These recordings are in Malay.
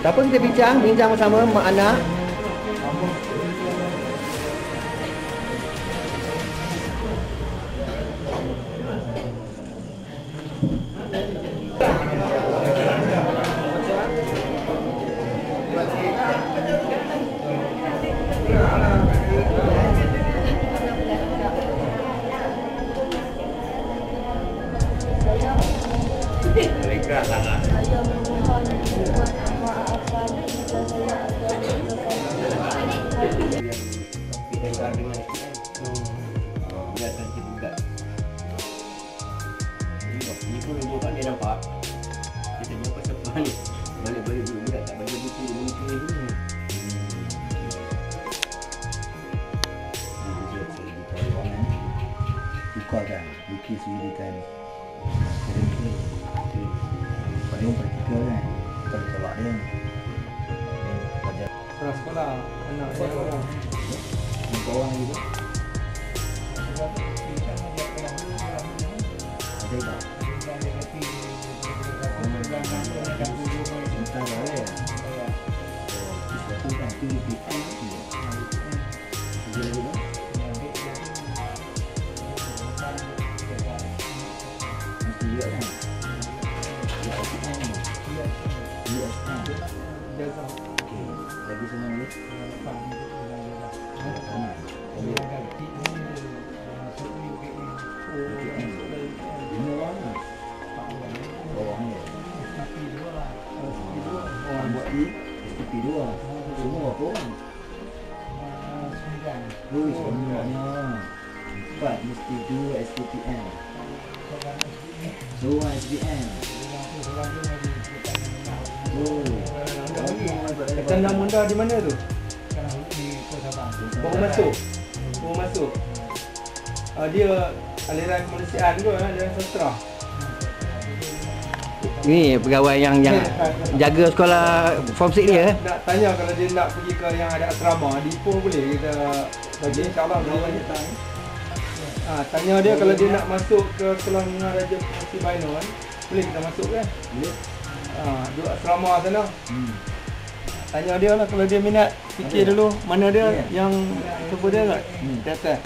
Tak apa, kita bincang bersama mak anak. Mereka sangat. Saya memohon maafkan jika saya ada kesalahan. Kita dengan biarkan kita buka. Ini pun ibu kan dia nampak. Kita jumpa sepan ni. Balik-balik dulu budak tak bagi buku mungkin ni. Bukakan lukis widikan pada praktikal kan kita boleh tolak dia belajar Sekolah anak saya orang. jumpa orang gitu ada tak? Entah dah ya kita kan tinggi kita jadi tu mesti juga kan okey lagi semua ni orang buat di STP 2 semua apa orang? Sebenarnya 4 mesti 2 SPTM seorang SPM Tanah Munda di mana tu? Baru masuk. Dia aliran kemanusiaan tu, aliran sastra. Ni pegawai yang jaga sekolah form 6 ni Nak tanya kalau dia nak pergi ke yang ada asrama di Ipoh boleh kita bagi insya-Allah boleh. Tanya dia kalau dia nak masuk ke sekolah menengah Raja Musi Baino kan. Boleh kita masuk kan? boleh Duduk asrama sana. Tanya dia lah kalau dia minat. Fikir dulu mana dia yang cuba dia kat. Di atas.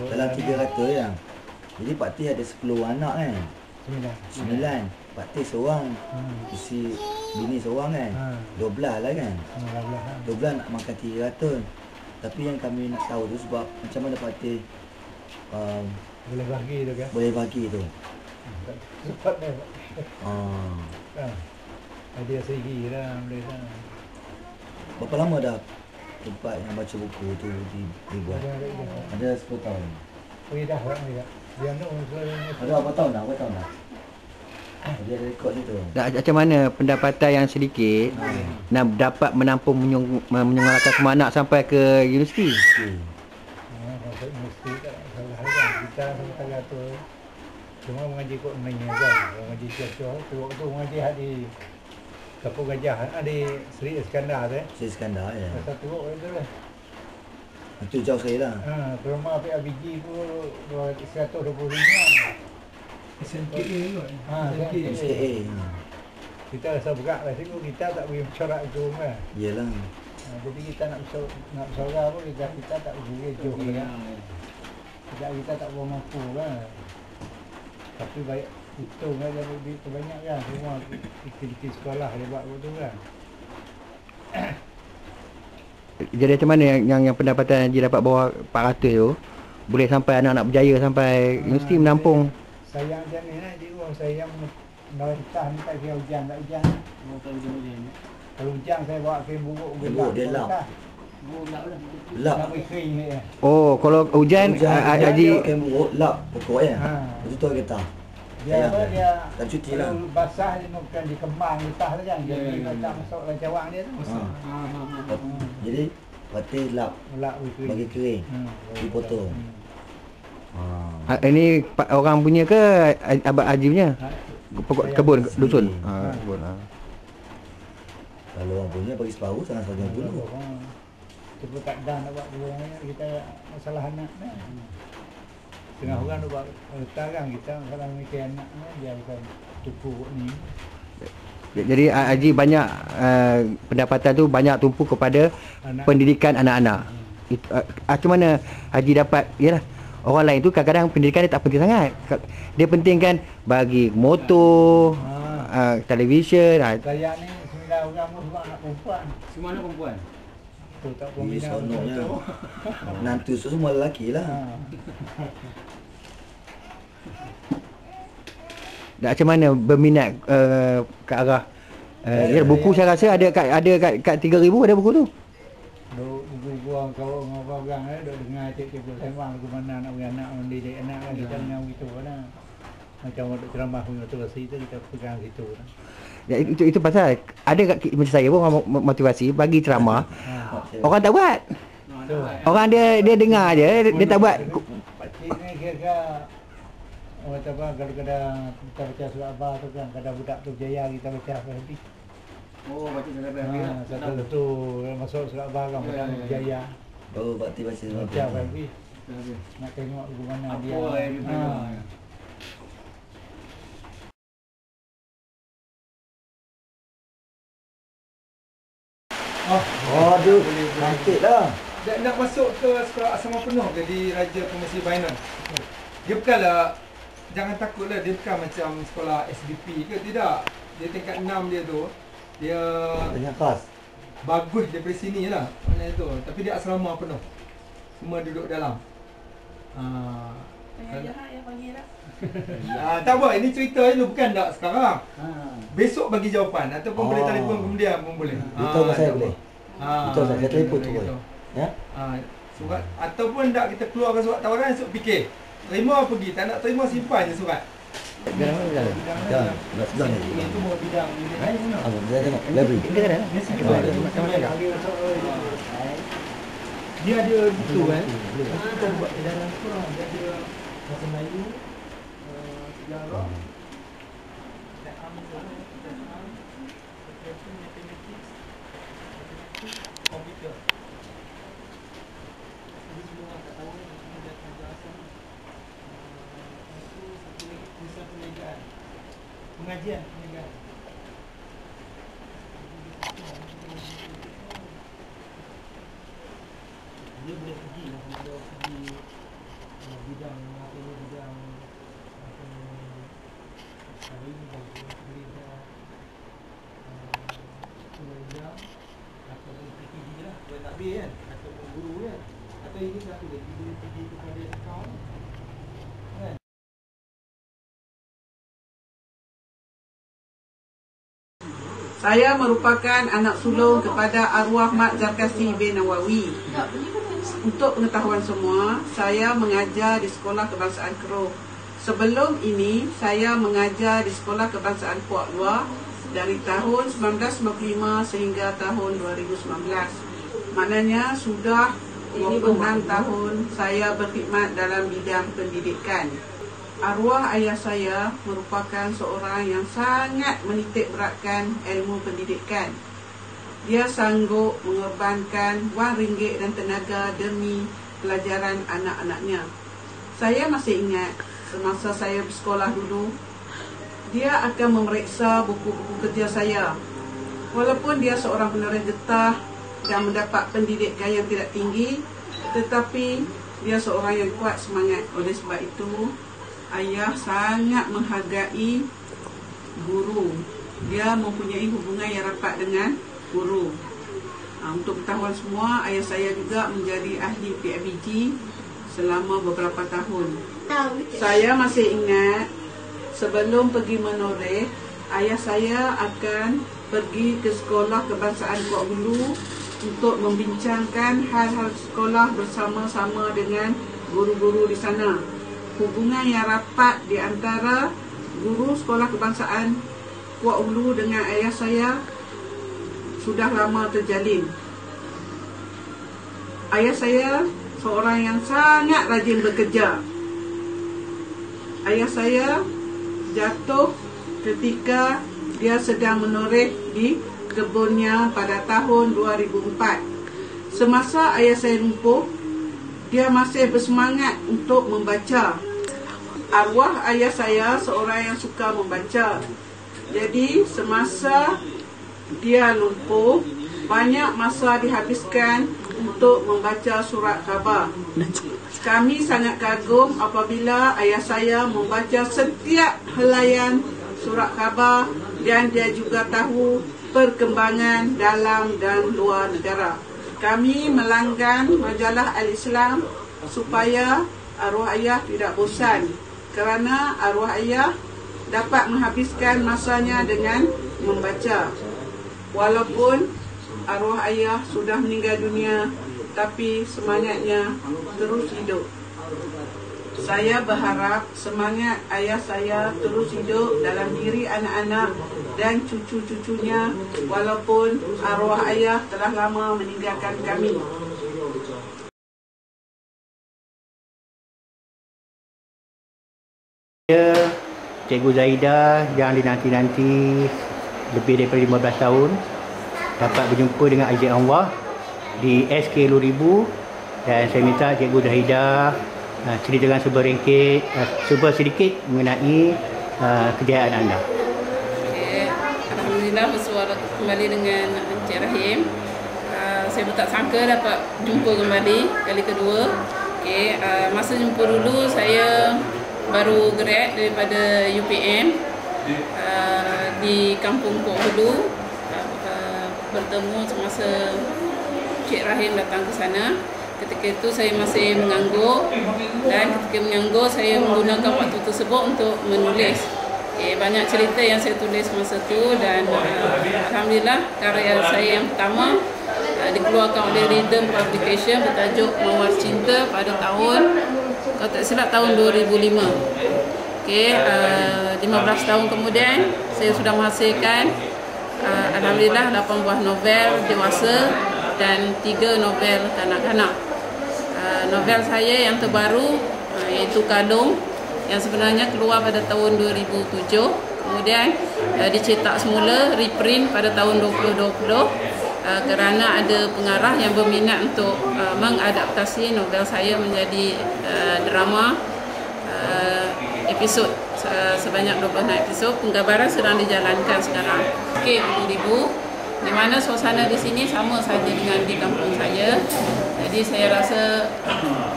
dalam 300 yang jadi Pak Tih ada 10 anak kan 9 Pak Tih seorang isi bini seorang kan 12 lah kan 12 nak makan 300 tapi yang kami nak tahu tu sebab macam mana Pak Tih Boleh bagi tu kan. boleh bagi tu Cepat dia. dia segi lah boleh lah. berapa lama dah tempat yang baca buku tu dibuat ada 10 tahun Dah orang dia. Dia nak ada berapa tahun dah dia ada rekod situ macam mana pendapatan yang sedikit nak dapat menampung menyengolakan semua anak sampai ke universiti. mesti tak salah kan. Kita sama tu cuma mengaji kod main aja. Mengaji Syekh tu waktu mengaji di Kapur Gajah di Seri Iskandar tu. Seri Iskandar ya. Satu itu lah. Itu jauh sekali lah. Rumah PABG pun 125. SMKA kot. SMKA. Kita rasa berat lah situ, kita tak boleh bercorak itu kan. Iyalah. Jadi kita nak bersorak pun kita tak boleh jauh kan. Kita tak boleh mampu kan. Tapi baik hitung kan dia lebih terbanyak kan. Semua aktiviti sekolah dia buat betul kan. Jadi macam mana yang pendapatan Haji dapat bawah 400 tu boleh sampai anak-anak berjaya sampai universiti menampung. Sayang macam ni lah, dia orang sayang merintah ni tak kira hujan, tak hujan. Kalau hujan saya bawa kain buruk gelap. Dia lap. Lap. Kering ni. Oh, kalau hujan Haji kain buruk lap pokok ya. Itu tu kita. Dia apa dia tak cuti lah. Kalau basah dia bukan dikembang getah tu kan. Dia macam masuk dalam cawang dia tu. Jadi patih lap bagi kering dipotong. Ini orang punya ke Abang Haji punya? Kebun, dusun. Sendiri. Kebun. Kalau orang punya bagi separuh, jangan sebagian dulu. Cuba tak dah nak buat buang kita masalah anak ni. Tengah orang nak buat tarang kita masalah mikir anak ni dia bukan tupu ni. Jadi Haji banyak pendapatan tu banyak tumpu kepada pendidikan anak-anak. Itu macam mana Haji dapat, yalah, orang lain tu kadang-kadang pendidikan dia tak penting sangat. Dia pentingkan bagi motor, televisyen. Saya ni 9 orang semua anak perempuan. Semua anak perempuan. Tu tak Ini peminat seronoknya. tu. Menantu semua lelaki lah. Dah macam mana berminat ke arah ya, buku saya rasa ada kat 3,000 ada buku tu. Buku orang kau orang duk dengar cikgu sembang ke mana nak beranak mendidik anak kan kita dengan gitu kan. Macam duk ceramah motivasi tu kita pegang situ kan. Ya, itu pasal ada macam saya pun orang motivasi bagi ceramah. Orang tak buat. Orang dia dengar je, dia tak buat. Pakcik ni kira orang apa kadang-kadang kita baca surat Abah tu kan, kadang budak tu berjaya kita baca habis. Oh, baca surat Abah. Satu tu masuk surat Abah kan budak berjaya. Baru bakti baca Baca semua. habis. Nak tengok ke mana dia. Apa yang dia belajar. Oh, aduh, cantik lah. Nak masuk ke sekolah asrama penuh ke di Raja Pemesi Bainan? Dia bukanlah, jangan takutlah, dia bukan macam sekolah SDP ke, tidak. Dia tingkat 6 dia tu, dia Tanya khas. bagus daripada sini lah, mana tu. Tapi dia asrama penuh. Semua duduk dalam. Jahat yang panggil lah. Tak apa, ini cerita dulu, bukan tak sekarang. Besok bagi jawapan ataupun boleh telefon kemudian pun boleh. Beritahu kat saya boleh. Beritahu saya telefon tu boleh. Ya? Surat ataupun tak kita keluarkan surat tawaran esok fikir. Terima pergi, tak nak terima simpan je surat. Ya, nak sebelah ni. Itu mau bidang ni. Apa, saya tengok. Library. Dia ada buku kan. Kita buat di dalam kurang dia ada bahasa Melayu, sejarah, komputer. Ini semua tak tahu ini dah penjelasan. Itu satu lagi tulisan perniagaan. Pengajian perniagaan. Dia boleh pergi lah kalau pergi bidang apa ni, bidang hari ni bidang pengajar ataupun PTD lah, boleh takbir kan, ataupun guru kan, atau ini satu lagi boleh pergi kepada account kan. Saya merupakan anak sulung kepada arwah Mak Zarkasi bin Nawawi. Untuk pengetahuan semua, saya mengajar di Sekolah Kebangsaan Keroh. Sebelum ini, saya mengajar di Sekolah Kebangsaan Puak Luar dari tahun 1995 sehingga tahun 2019. Maknanya sudah 26 tahun saya berkhidmat dalam bidang pendidikan. Arwah ayah saya merupakan seorang yang sangat menitik beratkan ilmu pendidikan. Dia sanggup mengorbankan wang ringgit dan tenaga demi pelajaran anak-anaknya. Saya masih ingat semasa saya bersekolah dulu, dia akan memeriksa buku-buku kerja saya. Walaupun dia seorang penulis getah dan mendapat pendidikan yang tidak tinggi, tetapi dia seorang yang kuat semangat. Oleh sebab itu, ayah sangat menghargai guru. Dia mempunyai hubungan yang rapat dengan guru. Untuk pengetahuan semua, ayah saya juga menjadi ahli PIBG selama beberapa tahun. Saya masih ingat sebelum pergi menoreh, ayah saya akan pergi ke Sekolah Kebangsaan Kuala Hulu untuk membincangkan hal-hal sekolah bersama-sama dengan guru-guru di sana. Hubungan yang rapat di antara guru Sekolah Kebangsaan Kuala Hulu dengan ayah saya sudah lama terjalin. Ayah saya seorang yang sangat rajin bekerja. ayah saya jatuh ketika dia sedang menoreh di kebunnya pada tahun 2004. Semasa ayah saya lumpuh, dia masih bersemangat untuk membaca. Arwah ayah saya seorang yang suka membaca. Jadi semasa dia lumpuh, banyak masa dihabiskan untuk membaca surat khabar. Kami sangat kagum apabila ayah saya membaca setiap helaian surat khabar dan dia juga tahu perkembangan dalam dan luar negara. Kami melanggan majalah Al-Islam supaya arwah ayah tidak bosan, kerana arwah ayah dapat menghabiskan masanya dengan membaca. Walaupun arwah ayah sudah meninggal dunia, tapi semangatnya terus hidup. Saya berharap semangat ayah saya terus hidup dalam diri anak-anak dan cucu-cucunya, walaupun arwah ayah telah lama meninggalkan kami. Cikgu Zaidah yang dinanti-nanti lebih daripada 15 tahun dapat berjumpa dengan Haji Anwar di SK Luribu, dan saya minta Cikgu Zaidah ceritakan sedikit mengenai kejayaan anda. Okay. Alhamdulillah bersuara kembali dengan Encik Rahim. Saya tak sangka dapat jumpa kembali kali kedua. Okay. Masa jumpa dulu saya baru grad daripada UPM di Kampung Pok Hulu. Bertemu semasa Encik Rahim datang ke sana. Ketika itu saya masih menganggur, dan ketika menganggur saya menggunakan waktu tersebut untuk menulis. Banyak cerita yang saya tulis masa itu, dan alhamdulillah karya saya yang pertama dikeluarkan oleh Rhythm Publication bertajuk Mawar Cinta pada tahun, kalau tak silap, tahun 2005. 15 tahun kemudian saya sudah menghasilkan alhamdulillah 8 buah novel dewasa dan 3 novel kanak-kanak. Novel saya yang terbaru iaitu Kadung, yang sebenarnya keluar pada tahun 2007, kemudian dicetak semula, reprint pada tahun 2020 kerana ada pengarah yang berminat untuk mengadaptasi novel saya menjadi drama episod sebanyak 26 episod. Penggambaran sedang dijalankan sekarang. Okey, Ribu, di mana suasana di sini sama saja dengan di kampung saya. Jadi saya rasa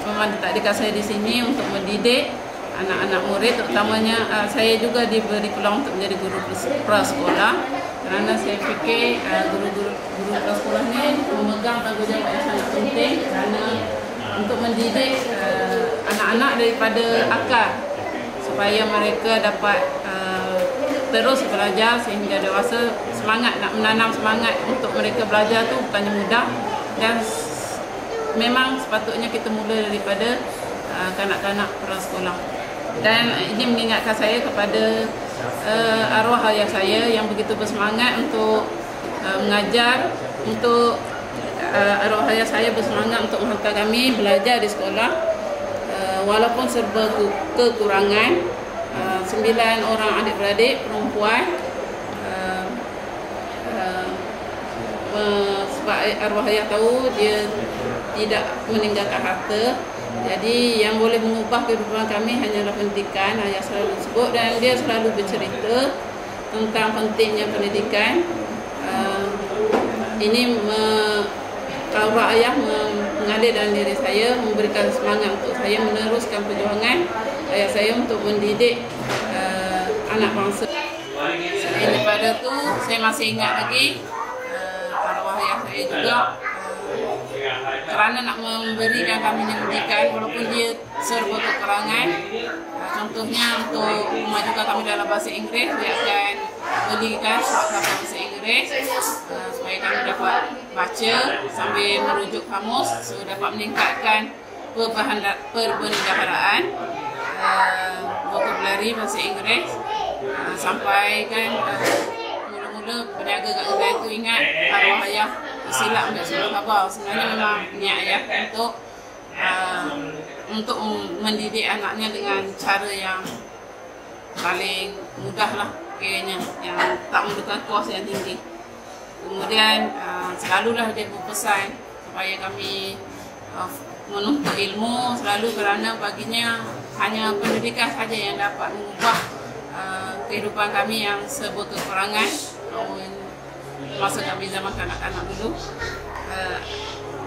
memang ditakdirkan saya di sini untuk mendidik anak-anak murid, terutamanya saya juga diberi peluang untuk menjadi guru prasekolah, kerana saya fikir guru prasekolah ni memegang tanggungjawab yang sangat penting, kerana untuk mendidik anak-anak daripada akar supaya mereka dapat terus belajar sehingga dewasa. Semangat, nak menanam semangat untuk mereka belajar tu bukannya mudah, dan memang sepatutnya kita mula daripada kanak-kanak prasekolah. Dan ini mengingatkan saya kepada arwah ayah saya yang begitu bersemangat untuk mengajar, untuk arwah ayah saya bersemangat untuk menghantar kami belajar di sekolah, walaupun serba kekurangan. 9 orang adik-beradik perempuan, sebab arwah ayah tahu dia tidak meninggalkan harta. Jadi yang boleh mengubah kehidupan kami hanyalah pendidikan, ayah selalu sebut, dan dia selalu bercerita tentang pentingnya pendidikan. Ini arwah ayah mengalir dalam diri saya, memberikan semangat untuk saya meneruskan perjuangan ayah saya untuk mendidik anak bangsa. Selain daripada itu, saya masih ingat lagi arwah ayah saya juga kerana nak memberikan kami pendidikan walaupun dia serba kekurangan. Contohnya untuk memajukan kami dalam bahasa Inggeris, dia akan belikan surat bahasa Inggeris supaya kami dapat baca sambil merujuk kamus, supaya dapat meningkatkan perbendaharaan, vocabulary bahasa Inggeris, sampai kan mula-mula peniaga kat kedai tu ingat arwah ayah silap ambil surat khabar. Sebenarnya memang niat ayah untuk mendidik anaknya dengan cara yang paling mudah lah kayaknya, yang tak memerlukan kos yang tinggi. Kemudian selalulah dia berpesan supaya kami menuntut ilmu selalu, kerana baginya hanya pendidikan saja yang dapat mengubah kehidupan kami yang serba kekurangan masa kami zaman kanak-kanak dulu.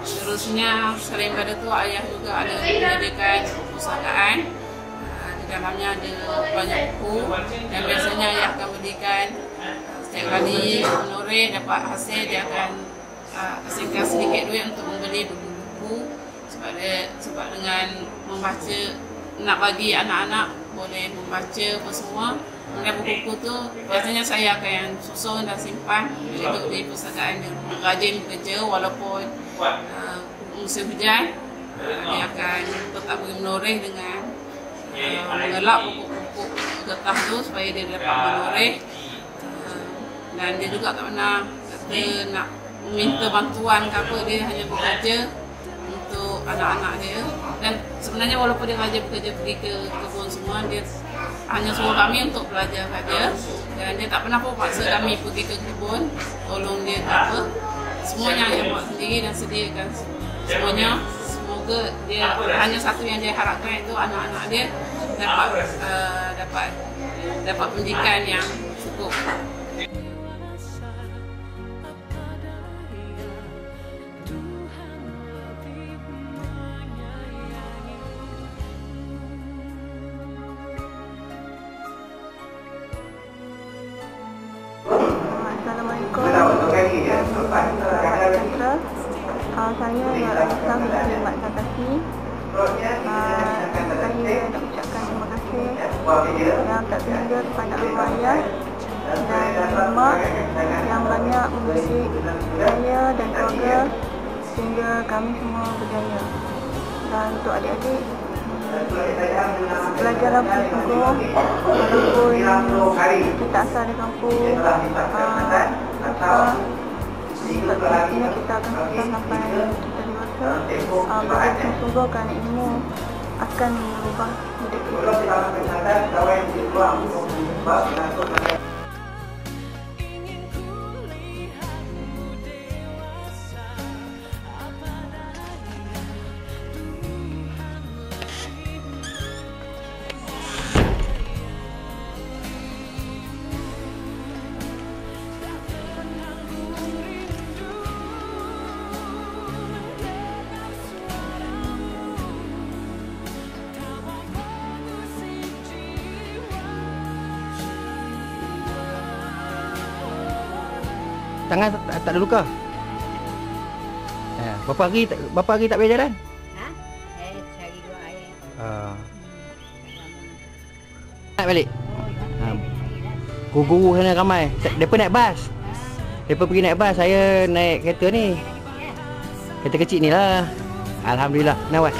Terusnya selain pada itu ayah juga ada menyediakan perpustakaan. Di dalamnya ada banyak buku dan biasanya ayah akan berikan setiap kali menoreh dapat hasil, dia akan kasihkan sedikit duit untuk membeli buku-buku sebab dengan membaca, nak bagi anak-anak boleh membaca apa semua. Kemudian buku-buku tu biasanya saya akan susun dan simpan duduk di perpustakaan dia. Rajin bekerja walaupun musim hujan, dia akan tetap pergi menoreh dengan mengelak buku-buku getah tu supaya dia dapat menoreh. Dan dia juga tak pernah kata nak meminta bantuan ke apa, dia hanya bekerja untuk anak-anak dia. Dan sebenarnya walaupun dia bekerja pergi ke kebun semua, dia hanya suruh kami untuk belajar saja. Dan dia tak pernah pun paksa kami pergi ke kebun, tolong dia ke apa. Semuanya dia buat sendiri dan sediakan semuanya. Semoga dia, hanya satu yang dia harapkan itu anak-anak dia dapat pendidikan yang cukup. Assalamualaikum. Saya ialah Islam dari Mak Zarkasi. Saya nak ucapkan terima kasih yang tak terhingga kepada arwah ayah dan mak yang banyak mendidik saya dan keluarga sehingga kami semua berjaya. Dan untuk adik-adik, belajarlah bersungguh walaupun kita asal dari kampung, sepertinya kita akan susah sampai kita dewasa. Belajar bersungguh kerana ilmu akan mengubah hidup kita. Tangan tak ada luka? Berapa hari tak boleh jalan? Cari dua air. Naik balik? Guru-guru sana ramai. Mereka naik bas. Mereka pergi naik bas, saya naik kereta ni. Kereta kecil ni lah. Alhamdulillah. Nawat.